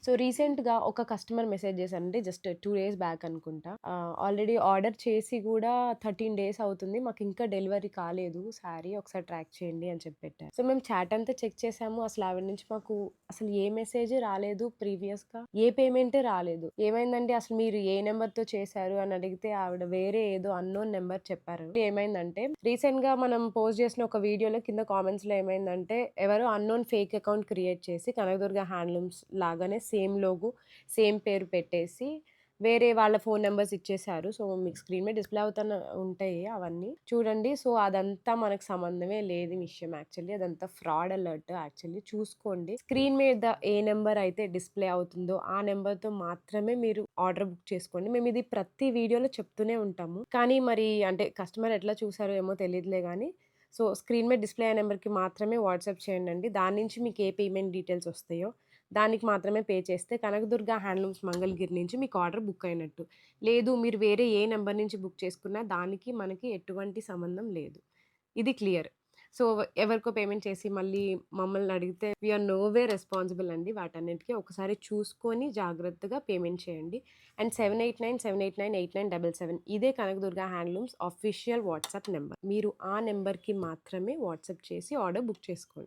So, రీసెంట్‌గా ఒక customer message చేశారండి. జస్ట్ 2 డేస్ బ్యాక్ అనుకుంటా. ఆల్రెడీ ఆర్డర్ చేసి గూడా 13 డేస్ అవుతుంది. మాకింకా డెలివరీ కాలేదు శారీ. ఒకసారి ట్రాక్ చేయండి అని చెప్పి పెట్టారు. సో, మేము చాట్ అంతా చెక్ చేసాము. అసలు ఆవిడ నుంచి మాకు అసలు ఏ మెసేజ్ రాలేదు ప్రీవియస్‌గా. ఏ పేమెంటే రాలేదు. ఏమైందంటే అసలు మీరు ఏ నంబర్‌తో చేశారు అని అడిగితే ఆవిడ వేరే ఏదో అన్‌నోన్ నంబర్ చెప్పారు. ఏమైందంటే రీసెంట్‌గా మనం పోస్ట్ చేసిన ఒక వీడియోలో కింద కామెంట్స్‌లో ఏమైందంటే ఎవరో అన్‌నోన్ ఫేక్ అకౌంట్ క్రియేట్ చేసి కనకదుర్గ హ్యాండ్లూమ్స్ లాగానే సేమ్ లోగో, సేమ్ పేరు పెట్టేసి వేరే వాళ్ళ ఫోను నంబర్స్ ఇచ్చేసారు. సో, మీకు స్క్రీన్ మీద డిస్‌ప్లే అవుతున్న ఉంటాయి అవన్నీ. చూడండి. సో, అదంతా మనకు సంబంధమే లేని విషయం యాక్చువల్లీ. అదంతా ఫ్రాడ్ అలర్ట్ యాక్చువల్లీ. చూసుకోండి. స్క్రీన్ మీద ఏ నంబర్ అయితే డిస్‌ప్లే అవుతుందో ఆ నంబర్‌తో మాత్రమే మీరు ఆర్డర్ బుక్ చేసుకోండి. మేమిది ప్రతి వీడియోలో చెప్తూనే ఉంటాము. కానీ మరి అంటే కస్టమర్ ఎట్లా చూసారో ఏమో తెలీదులే గానీ, సో, స్క్రీన్ మీద డిస్‌ప్లే అయ్యే నంబర్‌కి మాత్రమే వాట్సాప్ చేయండండి. దాని నుంచి మీకు ఏ పేమెంట్ డీటెయిల్స్ వస్తాయో దానికి మాత్రమే పే చేస్తే కనకదుర్గ హ్యాండ్లూమ్స్ మంగళగిరి నుంచి మీకు ఆర్డర్ బుక్ అయినట్టు. లేదు మీరు వేరే ఏ నంబర్ నుంచి బుక్ చేసుకున్నా దానికి మనకి ఎటువంటి సంబంధం లేదు. ఇది క్లియర్. సో, ఎవరికో పేమెంట్ చేసి మళ్ళీ మమ్మల్ని అడిగితే we are no way responsible అండి వాటన్నిటికి. ఒకసారి చూసుకొని జాగ్రత్తగా పేమెంట్ చేయండి. అండ్ 7897898977 ఇదే Kanakadurga handlooms official WhatsApp number. మీరు ఆ నంబర్‌కి మాత్రమే వాట్సాప్ చేసి ఆర్డర్ బుక్ చేసుకోండి.